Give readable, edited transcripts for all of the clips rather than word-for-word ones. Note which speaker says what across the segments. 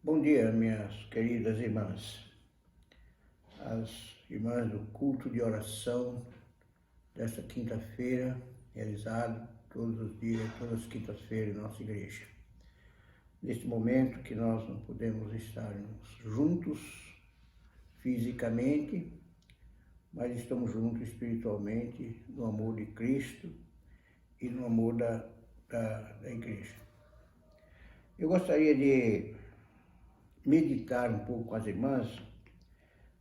Speaker 1: Bom dia, minhas queridas irmãs, as irmãs do culto de oração desta quinta-feira, realizado todos os dias, todas as quintas-feiras em nossa igreja. Neste momento que nós não podemos estar juntos fisicamente, mas estamos juntos espiritualmente no amor de Cristo e no amor da igreja. Eu gostaria de meditar um pouco com as irmãs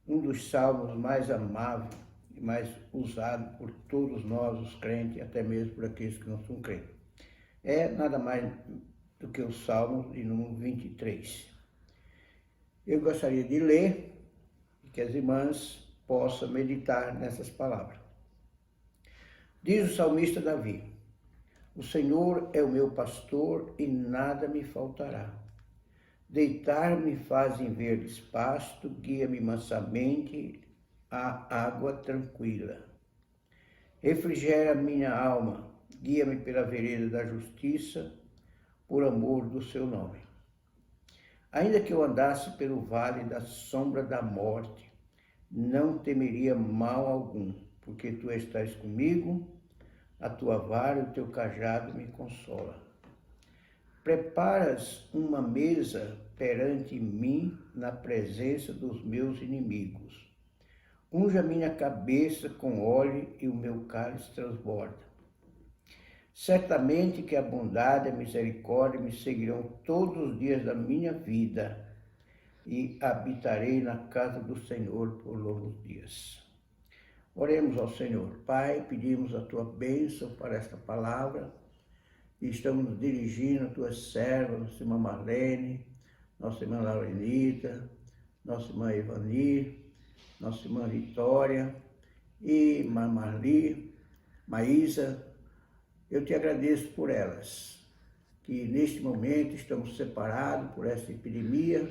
Speaker 1: um dos salmos mais amáveis e mais usado por todos nós, os crentes, até mesmo por aqueles que não são crentes. É nada mais do que o Salmo de número 23. Eu gostaria de ler e que as irmãs possam meditar nessas palavras. Diz o salmista Davi: o Senhor é o meu pastor e nada me faltará. Deitar-me faz em verdes pasto, guia-me mansamente à água tranquila. Refrigera minha alma, guia-me pela vereda da justiça, por amor do seu nome. Ainda que eu andasse pelo vale da sombra da morte, não temeria mal algum, porque tu estás comigo, a tua vara e o teu cajado me consolam. Preparas uma mesa perante mim na presença dos meus inimigos. Unja minha cabeça com óleo e o meu cálice transborda. Certamente que a bondade e a misericórdia me seguirão todos os dias da minha vida e habitarei na casa do Senhor por longos dias. Oremos ao Senhor. Pai, pedimos a tua bênção para esta palavra. E estamos nos dirigindo a tua serva, nossa irmã Marlene, nossa irmã Laurenita, nossa irmã Evani, nossa irmã Vitória e irmã Marli, Maísa. Eu te agradeço por elas, que neste momento estamos separados por essa epidemia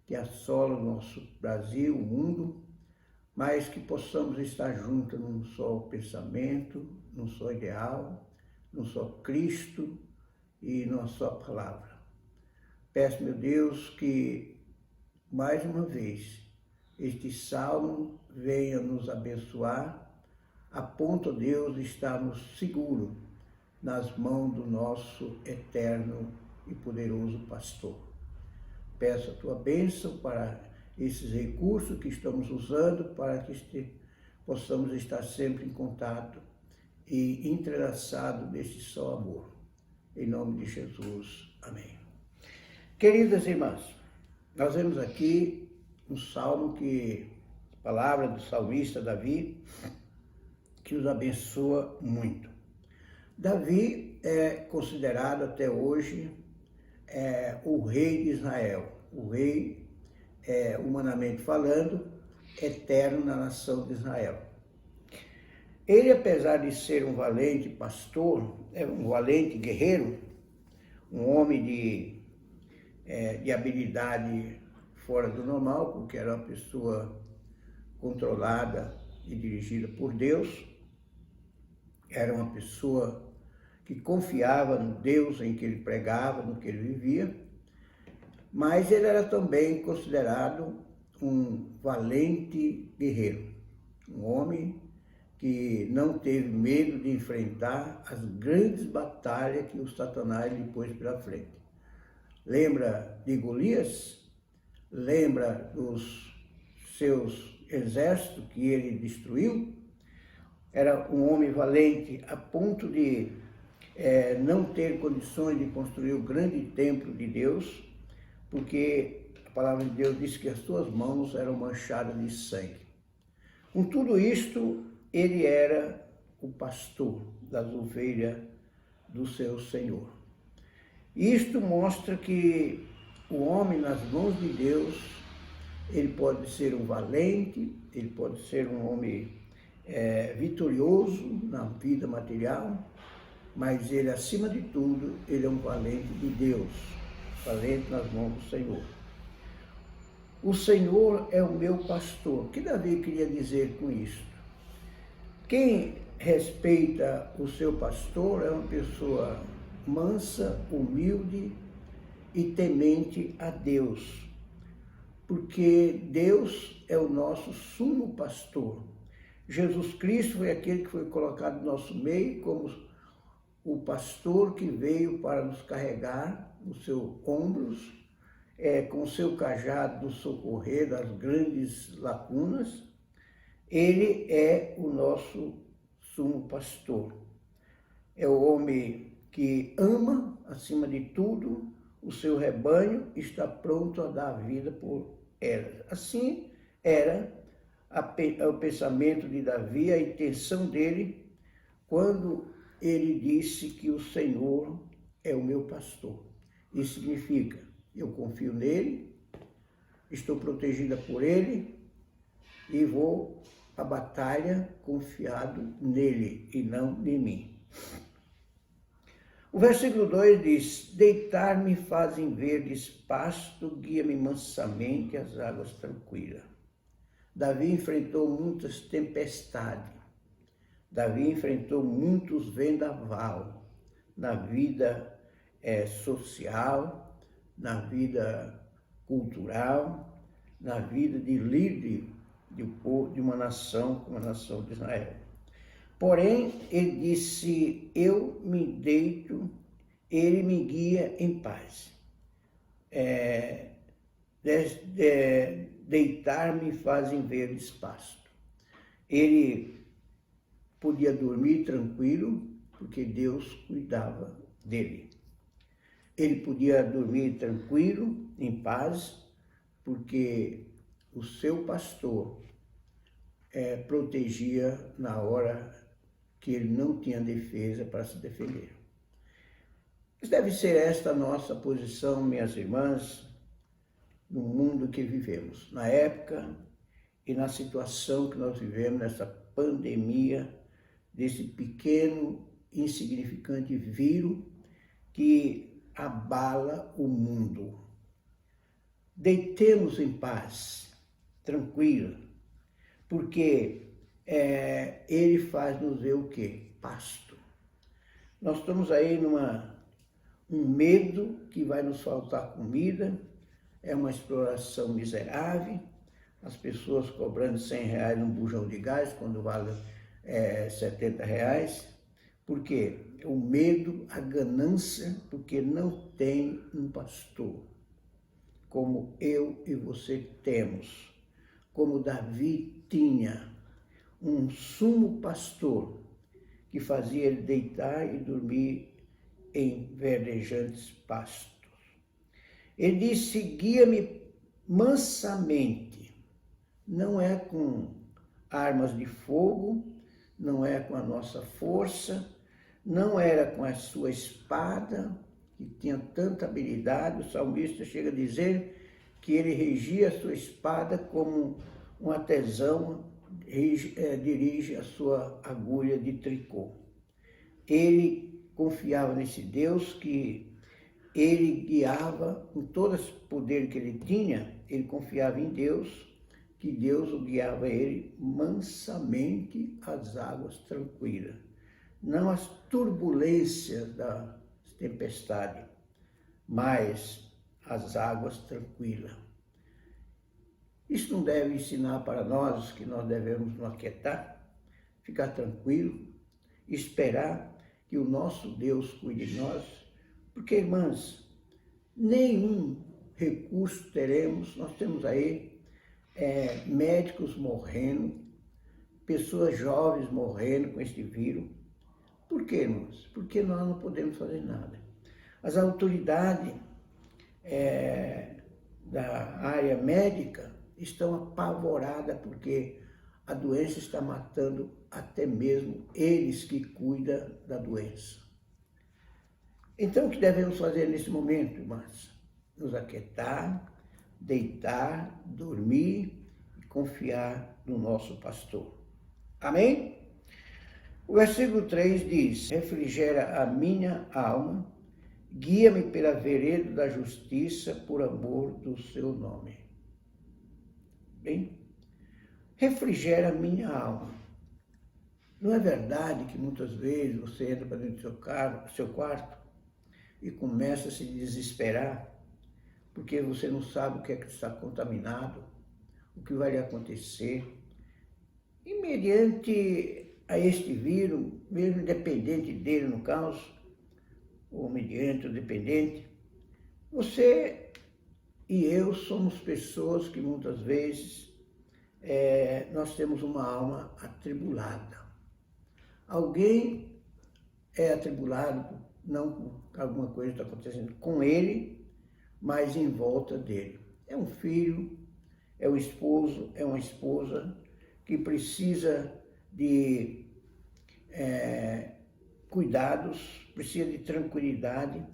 Speaker 1: que assola o nosso Brasil, o mundo, mas que possamos estar juntos num só pensamento, num só ideal, num só Cristo e numa só palavra. Peço, meu Deus, que mais uma vez este salmo venha nos abençoar, a ponto, Deus, de estarmos seguros nas mãos do nosso eterno e poderoso pastor. Peço a tua bênção para esses recursos que estamos usando para que possamos estar sempre em contato e entrelaçado nesse só amor. Em nome de Jesus. Amém. Queridas irmãs, nós vemos aqui um salmo palavra do salmista Davi, que nos abençoa muito. Davi é considerado até hoje o rei de Israel, o rei, humanamente falando, eterno na nação de Israel. Ele, apesar de ser um valente pastor, um valente guerreiro, um homem de habilidade fora do normal, porque era uma pessoa controlada e dirigida por Deus, era uma pessoa que confiava no Deus em que ele pregava, no que ele vivia, mas ele era também considerado um valente guerreiro, um homem que não teve medo de enfrentar as grandes batalhas que o Satanás lhe pôs pela frente. Lembra de Golias? Lembra dos seus exércitos que ele destruiu? Era um homem valente a ponto de não ter condições de construir o grande templo de Deus, porque a palavra de Deus diz que as suas mãos eram manchadas de sangue. Com tudo isto, ele era o pastor das ovelhas do seu Senhor. Isto mostra que o homem nas mãos de Deus, ele pode ser um valente, ele pode ser um homem vitorioso na vida material, mas ele, acima de tudo, ele é um valente de Deus, valente nas mãos do Senhor. O Senhor é o meu pastor. O que Davi queria dizer com isso? Quem respeita o seu pastor é uma pessoa mansa, humilde e temente a Deus, porque Deus é o nosso sumo pastor. Jesus Cristo foi aquele que foi colocado no nosso meio como o pastor que veio para nos carregar nos seus ombros, com o seu cajado nos socorrer das grandes lacunas. Ele é o nosso sumo pastor. É o homem que ama, acima de tudo, o seu rebanho, está pronto a dar a vida por elas. Assim era o pensamento de Davi, a intenção dele, quando ele disse que o Senhor é o meu pastor. Isso significa, eu confio nele, estou protegida por ele e vou à batalha confiado nele e não em mim. O versículo 2 diz: deitar-me fazem verdes pasto, guia-me mansamente às águas tranquilas. Davi enfrentou muitas tempestades. Davi enfrentou muitos vendaval na vida social, na vida cultural, na vida de líder de uma nação como a nação de Israel. Porém, ele disse: eu me deito, ele me guia em paz. Deitar-me fazem verdes pasto. Ele podia dormir tranquilo, porque Deus cuidava dele. Ele podia dormir tranquilo, em paz, porque o seu pastor protegia na hora que ele não tinha defesa para se defender. Deve ser esta a nossa posição, minhas irmãs, no mundo que vivemos, na época e na situação que nós vivemos, nessa pandemia, desse pequeno, insignificante vírus que abala o mundo. Deitemos em paz, tranquilo, porque ele faz nos ver o quê? Pasto. Nós estamos aí um medo que vai nos faltar comida, é uma exploração miserável, as pessoas cobrando R$100 num bujão de gás, quando vale R$70. Por quê? O medo, a ganância, porque não tem um pastor, como eu e você temos, como Davi tinha, um sumo pastor que fazia ele deitar e dormir em verdejantes pastos. Ele disse: guia-me mansamente. Não é com armas de fogo, não é com a nossa força, não era com a sua espada, que tinha tanta habilidade. O salmista chega a dizer que ele regia a sua espada como um artesão dirige a sua agulha de tricô. Ele confiava nesse Deus que ele guiava, com todo esse poder que ele tinha, ele confiava em Deus, que Deus o guiava ele mansamente às águas tranquilas, não às turbulências da tempestade, mas às águas tranquilas. Isso não deve ensinar para nós que nós devemos nos aquietar, ficar tranquilo, esperar que o nosso Deus cuide de nós, porque, irmãs, nenhum recurso teremos. Nós temos aí médicos morrendo, pessoas jovens morrendo com este vírus. Por quê, irmãos? Porque nós não podemos fazer nada. As autoridades da área médica estão apavoradas porque a doença está matando até mesmo eles que cuidam da doença. Então, o que devemos fazer nesse momento, irmãs? Nos aquietar, deitar, dormir e confiar no nosso pastor. Amém? O versículo 3 diz: refrigera a minha alma, guia-me pela vereda da justiça por amor do seu nome. Bem, refrigera a minha alma. Não é verdade que muitas vezes você entra para dentro do seu quarto e começa a se desesperar, porque você não sabe o que é que está contaminado, o que vai lhe acontecer. E mediante a este vírus, mesmo dependente dele no caso, ou mediante o dependente, você e eu somos pessoas que muitas vezes nós temos uma alma atribulada. Alguém é atribulado, não por alguma coisa está acontecendo com ele, mas em volta dele. É um filho, é um esposo, é uma esposa que precisa de cuidados, precisa de tranquilidade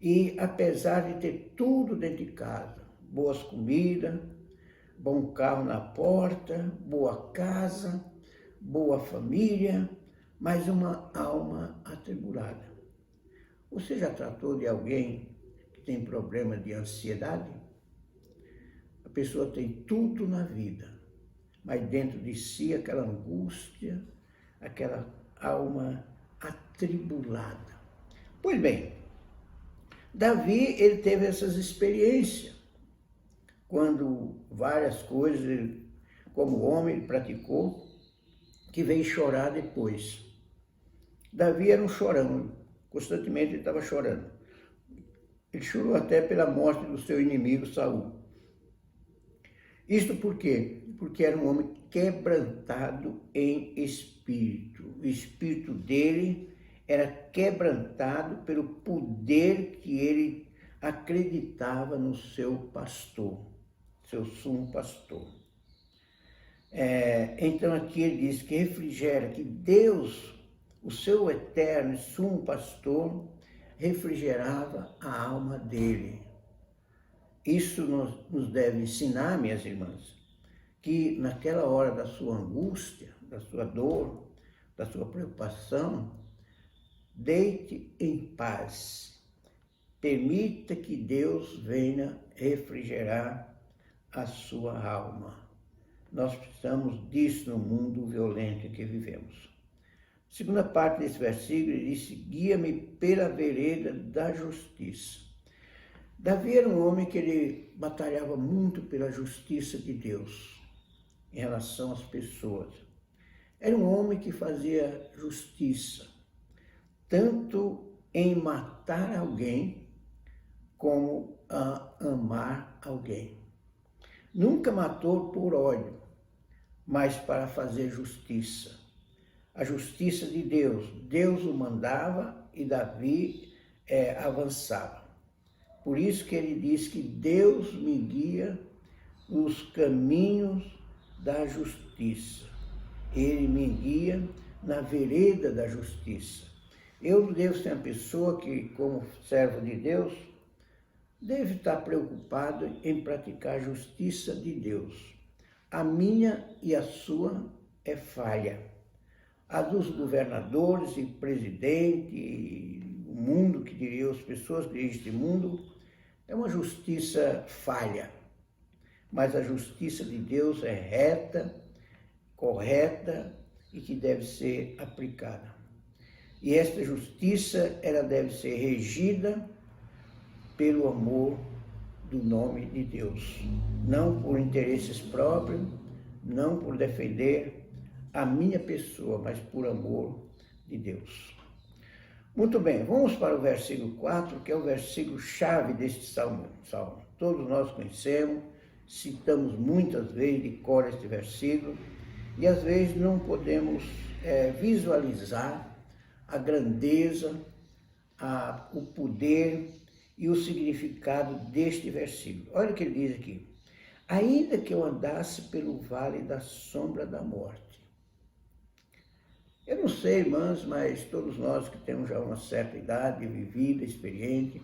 Speaker 1: e apesar de ter tudo dentro de casa, boas comidas, bom carro na porta, boa casa, boa família, mas uma alma atribulada. Você já tratou de alguém que tem problema de ansiedade? A pessoa tem tudo na vida, mas dentro de si aquela angústia, aquela alma atribulada. Pois bem, Davi, ele teve essas experiências, quando várias coisas, ele, como homem, ele praticou, que veio chorar depois. Davi era um chorão, constantemente ele estava chorando. Ele chorou até pela morte do seu inimigo, Saul. Isto por quê? Porque era um homem quebrantado em espírito. O espírito dele era quebrantado pelo poder que ele acreditava no seu pastor, seu sumo pastor. Então aqui ele diz que refrigera, que Deus, o seu eterno e sumo pastor, refrigerava a alma dele. Isso nos deve ensinar, minhas irmãs, que naquela hora da sua angústia, da sua dor, da sua preocupação, deite em paz. Permita que Deus venha refrigerar a sua alma. Nós precisamos disso no mundo violento em que vivemos. Segunda parte desse versículo, ele disse, guia-me pela vereda da justiça. Davi era um homem que ele batalhava muito pela justiça de Deus em relação às pessoas. Era um homem que fazia justiça, tanto em matar alguém, como a amar alguém. Nunca matou por ódio, mas para fazer justiça. A justiça de Deus. Deus o mandava e Davi avançava. Por isso que ele diz que Deus me guia nos caminhos da justiça. Ele me guia na vereda da justiça. Eu devo ser uma pessoa que, como servo de Deus, deve estar preocupado em praticar a justiça de Deus. A minha e a sua é falha. A dos governadores e presidente, o mundo, que diria as pessoas que dirigem este mundo, é uma justiça falha. Mas a justiça de Deus é reta, correta e que deve ser aplicada. E esta justiça, ela deve ser regida pelo amor do nome de Deus. Não por interesses próprios, não por defender a minha pessoa, mas por amor de Deus. Muito bem, vamos para o versículo 4, que é o versículo chave deste salmo. Todos nós conhecemos, citamos muitas vezes de cor este versículo, e às vezes não podemos visualizar a grandeza, o poder e o significado deste versículo. Olha o que ele diz aqui. Ainda que eu andasse pelo vale da sombra da morte. Eu não sei, irmãs, mas todos nós que temos já uma certa idade, vivida, experiente,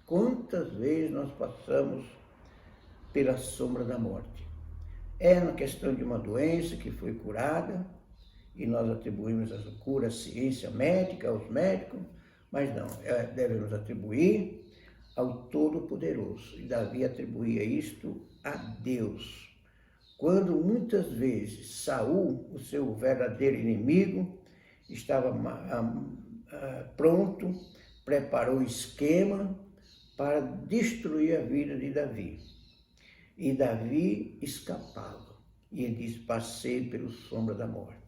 Speaker 1: quantas vezes nós passamos pela sombra da morte. É uma questão de uma doença que foi curada, e nós atribuímos essa cura à ciência médica, aos médicos, mas não, devemos atribuir ao Todo-Poderoso. E Davi atribuía isto a Deus. Quando muitas vezes Saul, o seu verdadeiro inimigo, estava pronto, preparou o esquema para destruir a vida de Davi. E Davi escapava. E ele diz, passei pelo sombra da morte.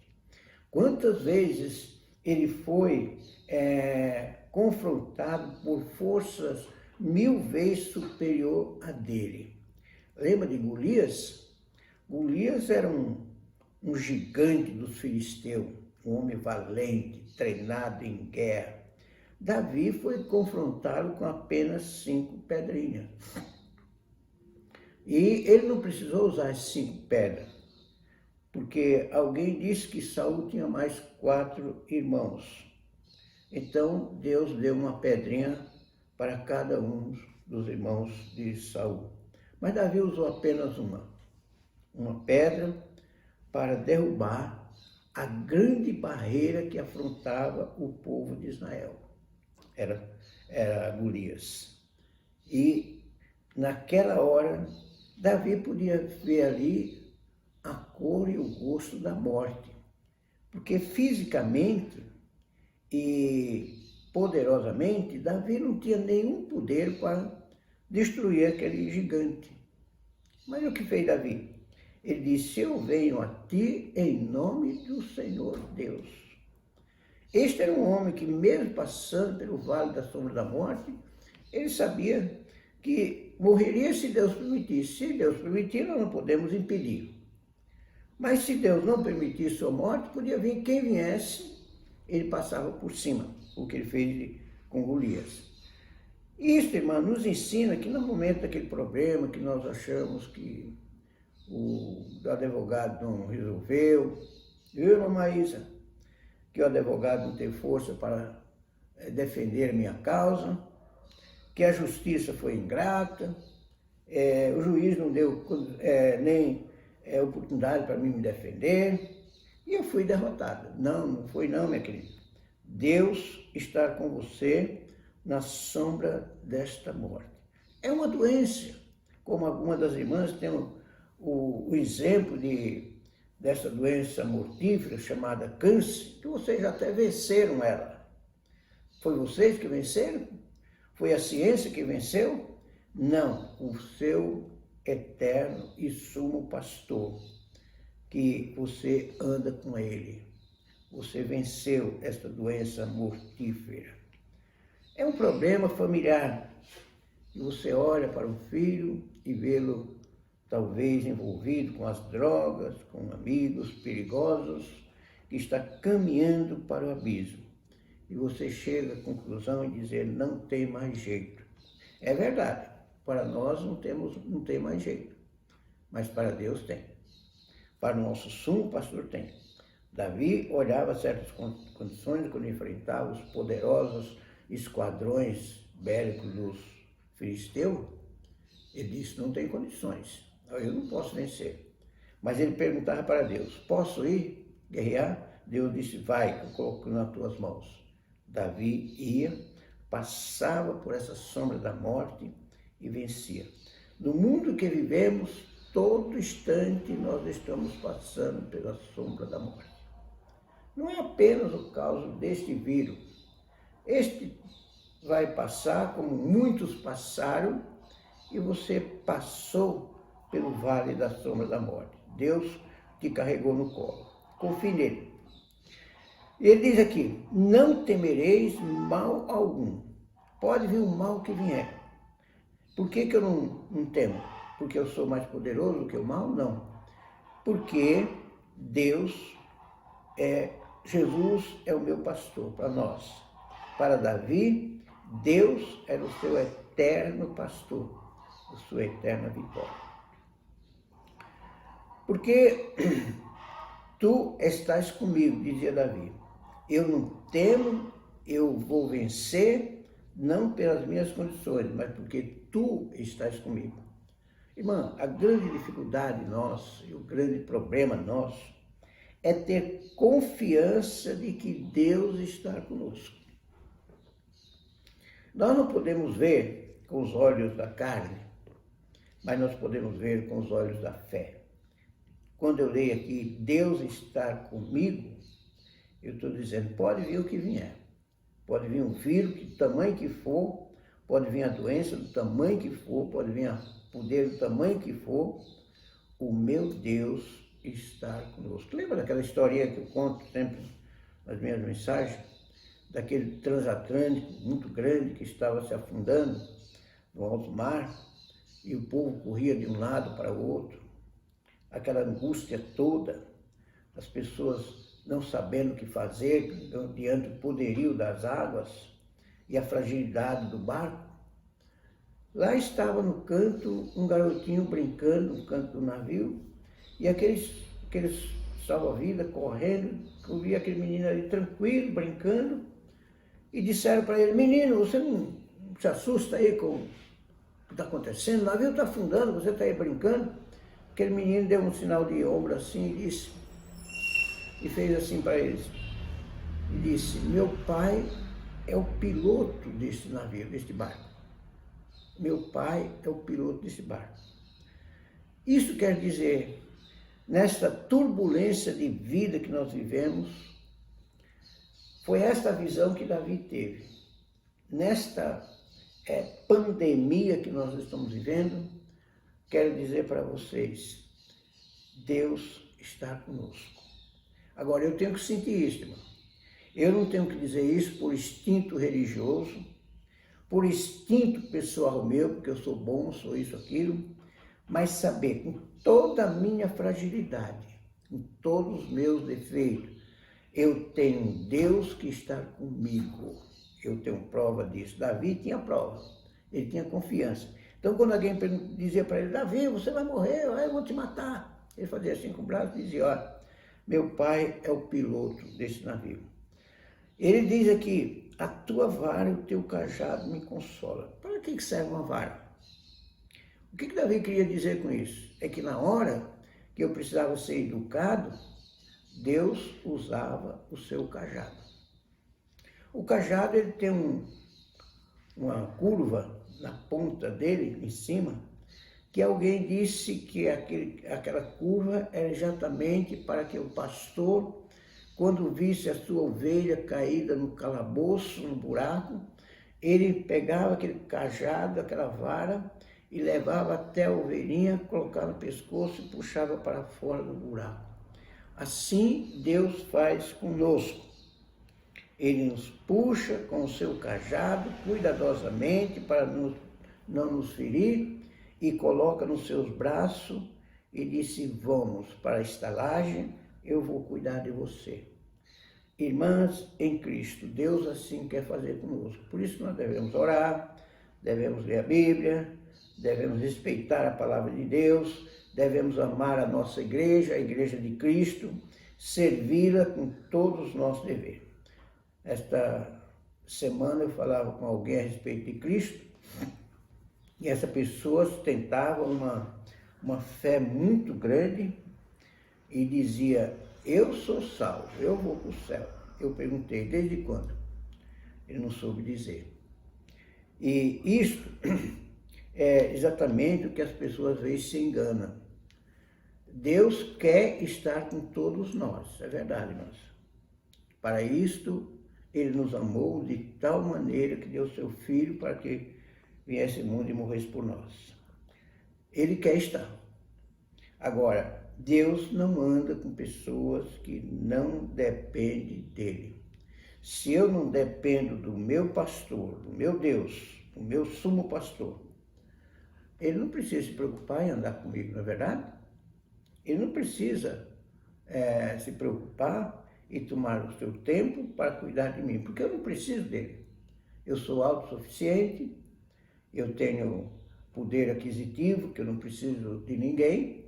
Speaker 1: Quantas vezes ele foi confrontado por forças 1000 vezes superior a dele. Lembra de Golias? Golias era um gigante dos filisteus, um homem valente, treinado em guerra. Davi foi confrontado com apenas 5 pedrinhas. E ele não precisou usar as 5 pedras, porque alguém disse que Saul tinha mais 4 irmãos. Então Deus deu uma pedrinha para cada um dos irmãos de Saul. Mas Davi usou apenas uma pedra para derrubar a grande barreira que afrontava o povo de Israel. Era Golias. E naquela hora, Davi podia ver ali a cor e o gosto da morte, porque fisicamente e poderosamente, Davi não tinha nenhum poder para destruir aquele gigante. Mas o que fez Davi? Ele disse, eu venho a ti em nome do Senhor Deus. Este era um homem que, mesmo passando pelo vale da sombra da morte, ele sabia que morreria se Deus permitisse. Se Deus permitir, nós não podemos impedir. Mas se Deus não permitisse sua morte, podia vir quem viesse, ele passava por cima, o que ele fez com Golias. Isso, irmã, nos ensina que no momento daquele problema que nós achamos que o advogado não resolveu, viu, irmã Maísa? Que o advogado não tem força para defender minha causa, que a justiça foi ingrata, o juiz não deu nem oportunidade para mim me defender, e eu fui derrotada. Não foi não, minha querida. Deus está com você na sombra desta morte. É uma doença, como algumas das irmãs têm o exemplo dessa doença mortífera chamada câncer, que vocês até venceram ela. Foi vocês que venceram? Foi a ciência que venceu? Não, o seu eterno e sumo pastor, que você anda com ele. Você venceu esta doença mortífera. É um problema familiar. E você olha para um filho e vê-lo talvez envolvido com as drogas, com amigos perigosos, que está caminhando para o abismo. E você chega à conclusão e dizer, não tem mais jeito. É verdade, para nós não tem mais jeito, mas para Deus tem. Para o nosso sumo pastor tem. Davi olhava certas condições quando enfrentava os poderosos esquadrões bélicos dos filisteus. Ele disse, não tem condições, eu não posso vencer. Mas ele perguntava para Deus, posso ir guerrear? Deus disse, vai, eu coloco nas tuas mãos. Davi ia, passava por essa sombra da morte e vencia. No mundo que vivemos, todo instante nós estamos passando pela sombra da morte. Não é apenas o caso deste vírus. Este vai passar como muitos passaram e você passou pelo vale da sombra da morte. Deus te carregou no colo. Confie nele. Ele diz aqui, não temereis mal algum. Pode vir o mal que vier. Por que eu não temo? Porque eu sou mais poderoso que o mal? Não. Porque Jesus é o meu pastor para nós. Para Davi, Deus era o seu eterno pastor, a sua eterna vitória. Porque tu estás comigo, dizia Davi. Eu não temo, eu vou vencer, não pelas minhas condições, mas porque tu estás comigo. Irmã, a grande dificuldade nossa e o grande problema nosso é ter confiança de que Deus está conosco. Nós não podemos ver com os olhos da carne, mas nós podemos ver com os olhos da fé. Quando eu leio aqui, Deus está comigo, eu estou dizendo, pode vir o que vier. Pode vir um vírus, que tamanho que for, pode vir a doença do tamanho que for, pode vir o poder do tamanho que for, o meu Deus está conosco. Lembra daquela historinha que eu conto sempre nas minhas mensagens? Daquele transatlântico muito grande que estava se afundando no alto mar e o povo corria de um lado para o outro, aquela angústia toda, as pessoas não sabendo o que fazer diante do poderio das águas e a fragilidade do barco. Lá estava no canto um garotinho brincando no canto do navio e aqueles salva-vidas correndo, eu vi aquele menino ali tranquilo, brincando, e disseram para ele: menino, você não se assusta aí com o que está acontecendo? O navio está afundando, você está aí brincando? Aquele menino deu um sinal de ombro assim e disse, e fez assim para eles, e disse: meu pai é o piloto deste navio, deste barco. Meu pai é o piloto deste barco. Isso quer dizer, nesta turbulência de vida que nós vivemos, foi esta visão que Davi teve. Nesta pandemia que nós estamos vivendo, quero dizer para vocês, Deus está conosco. Agora, eu tenho que sentir isso, irmão. Eu não tenho que dizer isso por instinto religioso, por instinto pessoal meu, porque eu sou bom, sou isso, aquilo, mas saber com toda a minha fragilidade, com todos os meus defeitos, eu tenho um Deus que está comigo. Eu tenho prova disso. Davi tinha prova, ele tinha confiança. Então, quando alguém dizia para ele: Davi, você vai morrer, eu vou te matar, ele fazia assim com o braço e dizia: olha, meu pai é o piloto desse navio. Ele diz aqui: a tua vara e o teu cajado me consola. Para que serve uma vara? O que Davi queria dizer com isso? É que na hora que eu precisava ser educado, Deus usava o seu cajado. O cajado, ele tem uma curva na ponta dele, em cima, que alguém disse que aquela curva era exatamente para que o pastor, quando visse a sua ovelha caída no calabouço, no buraco, ele pegava aquele cajado, aquela vara, e levava até a ovelhinha, colocava no pescoço e puxava para fora do buraco. Assim Deus faz conosco. Ele nos puxa com o seu cajado cuidadosamente para não nos ferir e coloca nos seus braços e disse: vamos para a estalagem, eu vou cuidar de você. Irmãs em Cristo, Deus assim quer fazer conosco. Por isso nós devemos orar, devemos ler a Bíblia, devemos respeitar a palavra de Deus, devemos amar a nossa igreja, a igreja de Cristo, servi-la com todos os nossos deveres. Esta semana eu falava com alguém a respeito de Cristo e essa pessoa sustentava uma fé muito grande e dizia: eu sou salvo, eu vou para o céu. Eu perguntei: desde quando? Ele não soube dizer. E isto é exatamente o que as pessoas às vezes se enganam. Deus quer estar com todos nós, é verdade, irmãos. Para isto, Ele nos amou de tal maneira que deu seu Filho para que viesse ao mundo e morresse por nós. Ele quer estar. Agora, Deus não anda com pessoas que não dependem dEle. Se eu não dependo do meu pastor, do meu Deus, do meu sumo pastor, Ele não precisa se preocupar em andar comigo, não é verdade? Ele não precisa se preocupar e tomar o seu tempo para cuidar de mim, porque eu não preciso dele. Eu sou autossuficiente, eu tenho poder aquisitivo, que eu não preciso de ninguém,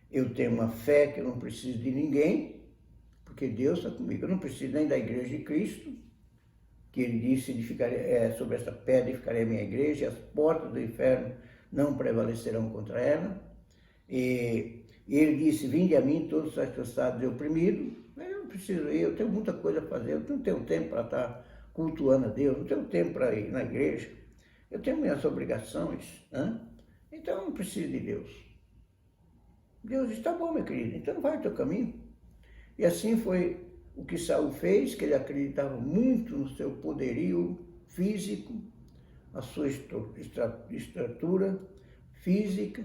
Speaker 1: eu tenho uma fé que eu não preciso de ninguém, porque Deus está comigo. Eu não preciso nem da igreja de Cristo, que Ele disse: sobre essa pedra edificarei a minha igreja, e as portas do inferno não prevalecerão contra ela. E Ele disse: vinde a mim todos os cansados e oprimidos. Eu não preciso ir, eu tenho muita coisa a fazer, eu não tenho tempo para estar cultuando a Deus, não tenho tempo para ir na igreja, eu tenho minhas obrigações, né? Então eu não preciso de Deus. Deus está bom, meu querido, então vai o teu caminho. E assim foi o que Saul fez, que ele acreditava muito no seu poderio físico, a sua estrutura física,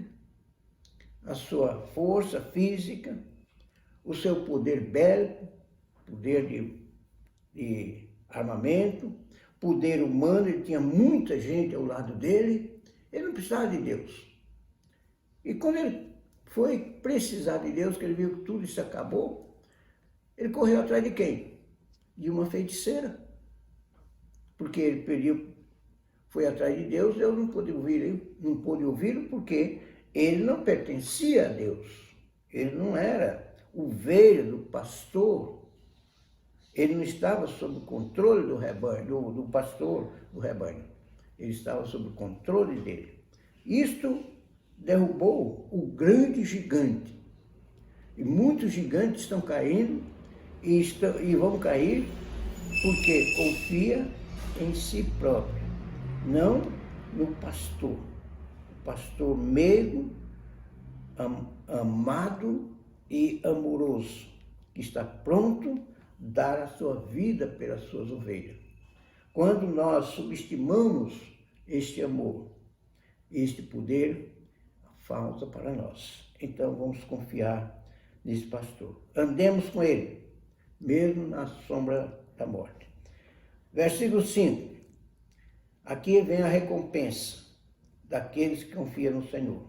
Speaker 1: a sua força física, o seu poder bélico, poder de armamento, poder humano. Ele tinha muita gente ao lado dele, ele não precisava de Deus. E quando ele foi precisar de Deus, que ele viu que tudo isso acabou, ele correu atrás de quem? De uma feiticeira. Porque ele foi atrás de Deus, Deus não pôde ouvi-lo porque ele não pertencia a Deus. Ele não era ovelha do pastor. Ele não estava sob o controle do rebanho, do pastor do rebanho. Ele estava sob o controle dele. Isto derrubou o grande gigante. E muitos gigantes estão caindo e vão cair porque confia em si próprio, não no pastor. O pastor meigo, amado e amoroso, que está pronto a dar a sua vida pelas suas ovelhas. Quando nós subestimamos este amor, este poder, falta para nós. Então vamos confiar nesse pastor. Andemos com ele, mesmo na sombra da morte. Versículo 5. Aqui vem a recompensa daqueles que confiam no Senhor.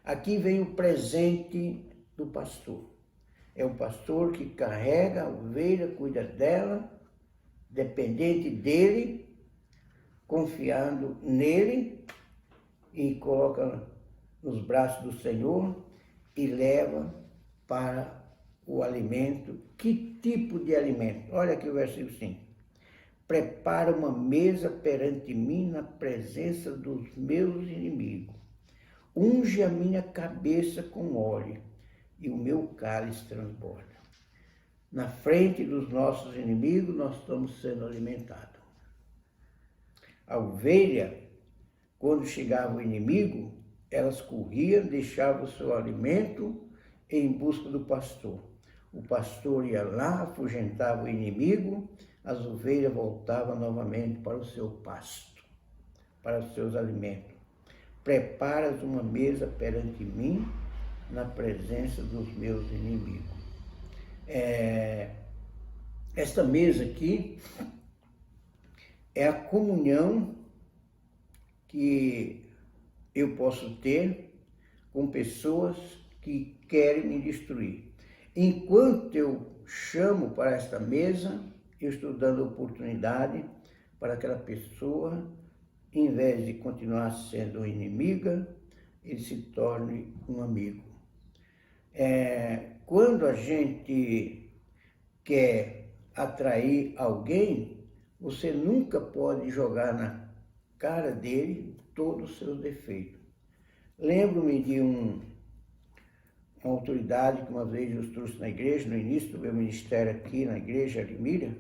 Speaker 1: Aqui vem o presente do pastor. É um pastor que carrega a ovelha, cuida dela, dependente dele, confiando nele, e coloca nos braços do Senhor e leva para o alimento. Que tipo de alimento? Olha aqui o versículo 5. Prepara uma mesa perante mim na presença dos meus inimigos. Unge a minha cabeça com óleo e o meu cálice transborda. Na frente dos nossos inimigos nós estamos sendo alimentados. A ovelha, quando chegava o inimigo, elas corriam, deixavam o seu alimento em busca do pastor. O pastor ia lá, afugentava o inimigo, as ovelhas voltavam novamente para o seu pasto, para os seus alimentos. Preparas uma mesa perante mim, na presença dos meus inimigos. Esta mesa aqui é a comunhão que eu posso ter com pessoas que querem me destruir. Enquanto eu chamo para esta mesa, eu estou dando oportunidade para aquela pessoa, em vez de continuar sendo inimiga, ele se torne um amigo. Quando a gente quer atrair alguém, você nunca pode jogar na cara dele todos os seus defeitos. Lembro-me de uma autoridade que uma vez eu trouxe na igreja, no início do meu ministério aqui na igreja de Mira.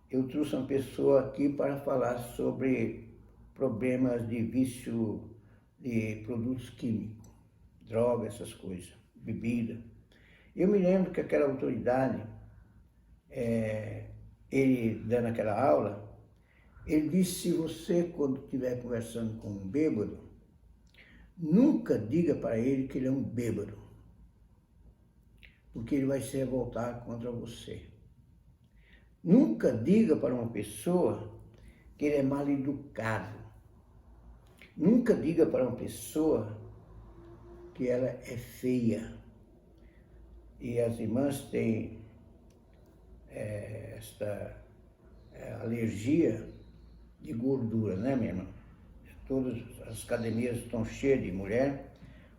Speaker 1: Eu trouxe uma pessoa aqui para falar sobre problemas de vício de produtos químicos, drogas, essas coisas, bebida. Eu me lembro que aquela autoridade, ele dando aquela aula, ele disse: se você, quando estiver conversando com um bêbado, nunca diga para ele que ele é um bêbado, porque ele vai se revoltar contra você. Nunca diga para uma pessoa que ele é mal educado. Nunca diga para uma pessoa que ela é feia. E as irmãs têm esta alergia de gordura, né, minha irmã? Todas as academias estão cheias de mulher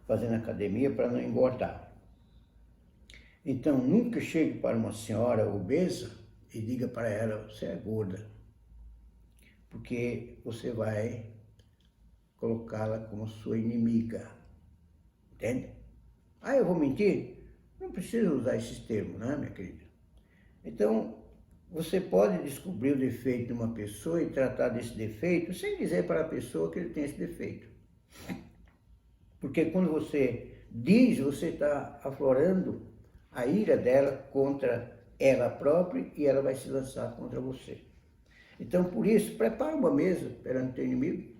Speaker 1: fazendo academia para não engordar. Então, nunca chegue para uma senhora obesa e diga para ela: você é gorda, porque você vai colocá-la como sua inimiga, entende? Eu vou mentir? Não precisa usar esses termos, né, minha querida? Então, você pode descobrir o defeito de uma pessoa e tratar desse defeito sem dizer para a pessoa que ele tem esse defeito. Porque quando você diz, você está aflorando a ira dela contra ela própria e ela vai se lançar contra você. Então, por isso, prepara uma mesa perante teu inimigo.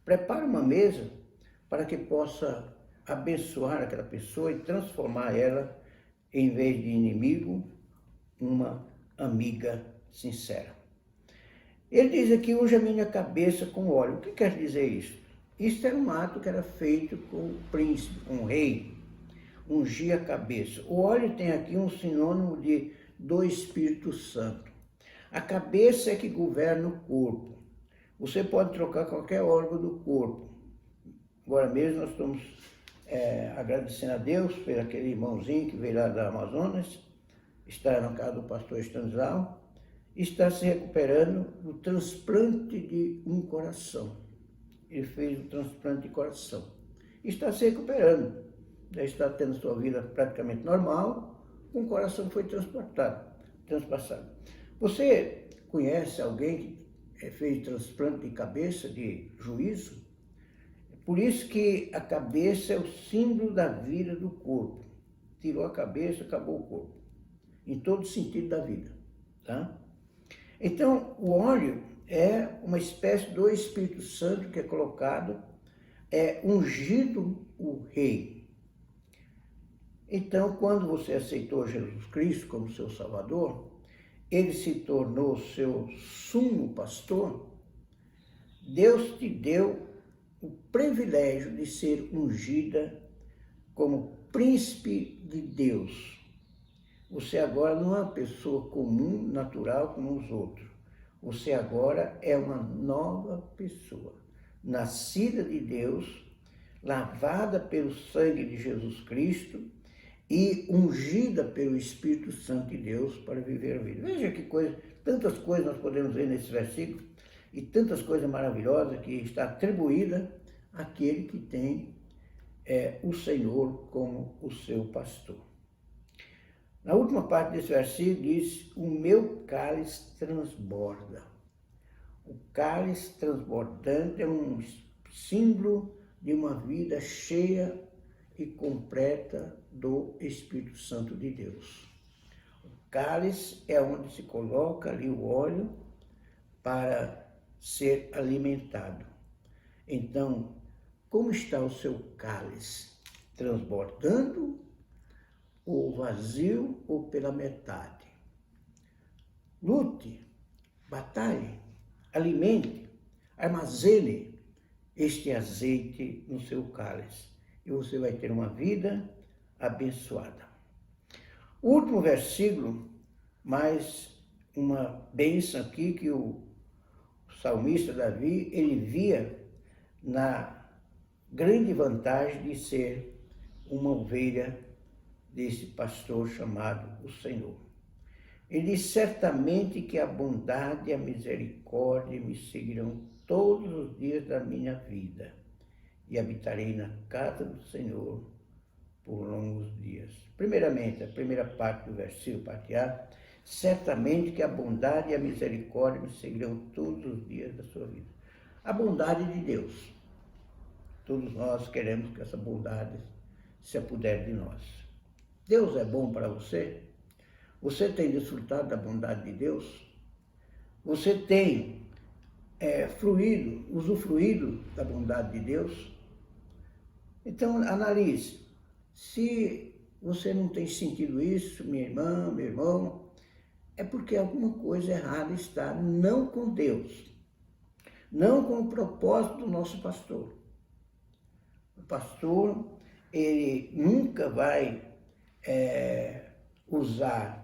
Speaker 1: Prepara uma mesa para que possa abençoar aquela pessoa e transformar ela, em vez de inimigo, uma amiga sincera. Ele diz aqui, unja a minha cabeça com óleo. O que quer dizer isso? Isso era um ato que era feito com o príncipe, com o rei, ungir a cabeça. O óleo tem aqui um sinônimo do Espírito Santo. A cabeça é que governa o corpo. Você pode trocar qualquer órgão do corpo. Agora mesmo nós estamos agradecendo a Deus por aquele irmãozinho que veio lá da Amazonas, está na casa do pastor Stanislau, está se recuperando do transplante de um coração. Ele fez o transplante de coração. Está se recuperando. Já está tendo sua vida praticamente normal, um coração foi transpassado. Você conhece alguém que fez transplante de cabeça, de juízo? Por isso que a cabeça é o símbolo da vida do corpo. Tirou a cabeça, acabou o corpo. Em todo sentido da vida. Tá? Então, o óleo é uma espécie do Espírito Santo que é colocado, ungido o rei. Então, quando você aceitou Jesus Cristo como seu Salvador, ele se tornou seu sumo pastor, Deus te deu o privilégio de ser ungida como príncipe de Deus. Você agora não é uma pessoa comum, natural como os outros. Você agora é uma nova pessoa, nascida de Deus, lavada pelo sangue de Jesus Cristo e ungida pelo Espírito Santo de Deus para viver a vida. Veja que coisa, tantas coisas nós podemos ver nesse versículo e tantas coisas maravilhosas que está atribuída àquele que tem o Senhor como o seu pastor. Na última parte desse versículo diz, o meu cálice transborda. O cálice transbordante é um símbolo de uma vida cheia e completa do Espírito Santo de Deus. O cálice é onde se coloca ali o óleo para ser alimentado. Então, como está o seu cálice? Transbordando ou vazio ou pela metade? Lute, batalhe, alimente, armazene este azeite no seu cálice e você vai ter uma vida abençoada. O último versículo, mais uma bênção aqui que o salmista Davi, ele via na grande vantagem de ser uma ovelha desse pastor chamado o Senhor. Ele diz, certamente que a bondade e a misericórdia me seguirão todos os dias da minha vida e habitarei na casa do Senhor por longos dias. Primeiramente, a primeira parte do versículo, parte A, certamente que a bondade e a misericórdia me seguirão todos os dias da sua vida. A bondade de Deus. Todos nós queremos que essa bondade se apodere de nós. Deus é bom para você? Você tem desfrutado da bondade de Deus? Você tem usufruído da bondade de Deus? Então, analise. Se você não tem sentido isso, minha irmã, meu irmão, é porque alguma coisa errada está, não com Deus, não com o propósito do nosso pastor. O pastor, ele nunca vai usar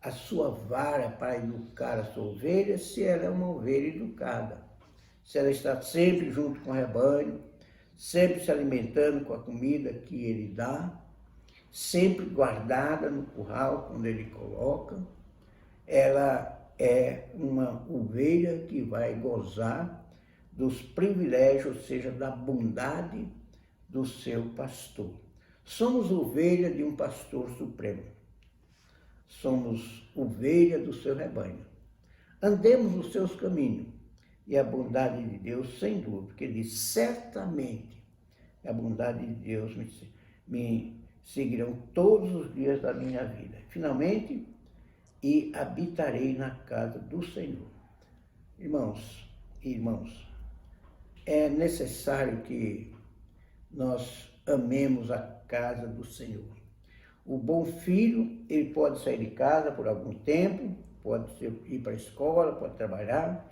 Speaker 1: a sua vara para educar a sua ovelha se ela é uma ovelha educada. Se ela está sempre junto com o rebanho, sempre se alimentando com a comida que ele dá, sempre guardada no curral quando ele coloca, ela é uma ovelha que vai gozar dos privilégios, ou seja, da bondade do seu pastor. Somos ovelha de um pastor supremo. Somos ovelha do seu rebanho. Andemos nos seus caminhos. E a bondade de Deus, sem dúvida, porque ele diz, certamente, a bondade de Deus me seguirão todos os dias da minha vida. Finalmente, e habitarei na casa do Senhor. Irmãos e irmãos, é necessário que nós amemos a casa do Senhor. O bom filho, ele pode sair de casa por algum tempo, pode ir para a escola, pode trabalhar,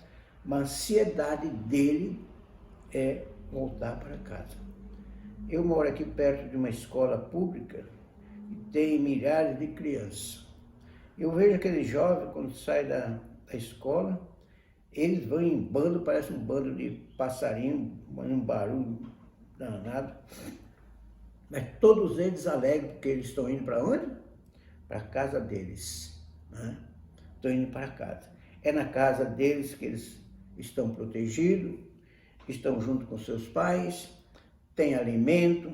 Speaker 1: mas a ansiedade dele é voltar para casa. Eu moro aqui perto de uma escola pública e tem milhares de crianças. Eu vejo aquele jovem, quando sai da escola, eles vão em bando, parece um bando de passarinho, um barulho danado. Mas todos eles alegam porque eles estão indo para onde? Para a casa deles. Né? Estão indo para casa. É na casa deles que eles estão protegidos, estão junto com seus pais, tem alimento,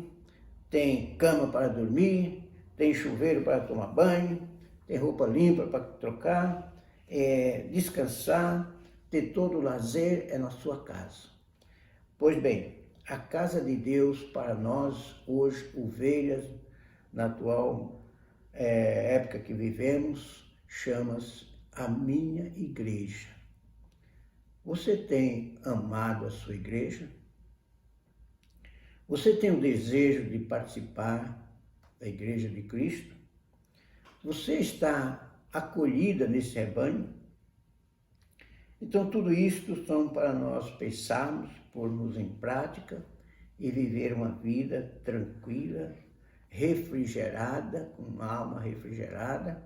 Speaker 1: tem cama para dormir, tem chuveiro para tomar banho, tem roupa limpa para trocar, descansar, ter todo o lazer é na sua casa. Pois bem, a casa de Deus para nós, hoje, ovelhas, na atual época que vivemos, chama-se a minha igreja. Você tem amado a sua igreja? Você tem o desejo de participar da igreja de Cristo? Você está acolhida nesse rebanho? Então, tudo isto são para nós pensarmos, pormos em prática e viver uma vida tranquila, refrigerada, com uma alma refrigerada,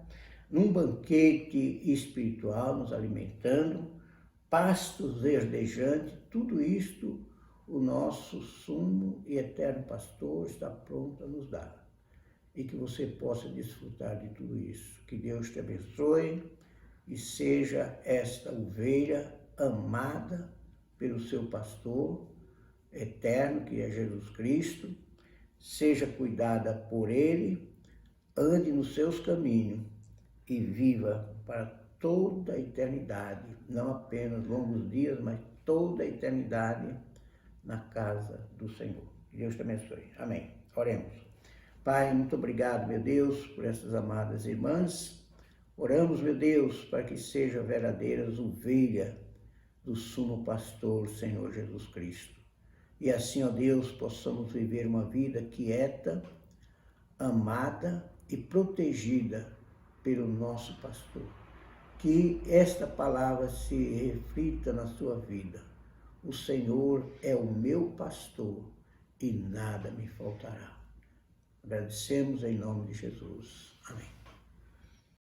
Speaker 1: num banquete espiritual, nos alimentando, pastos verdejantes, tudo isto o nosso sumo e eterno pastor está pronto a nos dar. E que você possa desfrutar de tudo isso. Que Deus te abençoe e seja esta ovelha amada pelo seu pastor eterno, que é Jesus Cristo, seja cuidada por ele, ande nos seus caminhos e viva para toda a eternidade, não apenas longos dias, mas toda a eternidade na casa do Senhor. Que Deus te abençoe. Amém. Oremos. Pai, muito obrigado, meu Deus, por essas amadas irmãs. Oramos, meu Deus, para que sejam verdadeiras ovelhas do sumo pastor, Senhor Jesus Cristo. E assim, ó Deus, possamos viver uma vida quieta, amada e protegida pelo nosso pastor. Que esta palavra se reflita na sua vida. O Senhor é o meu pastor e nada me faltará. Agradecemos em nome de Jesus. Amém.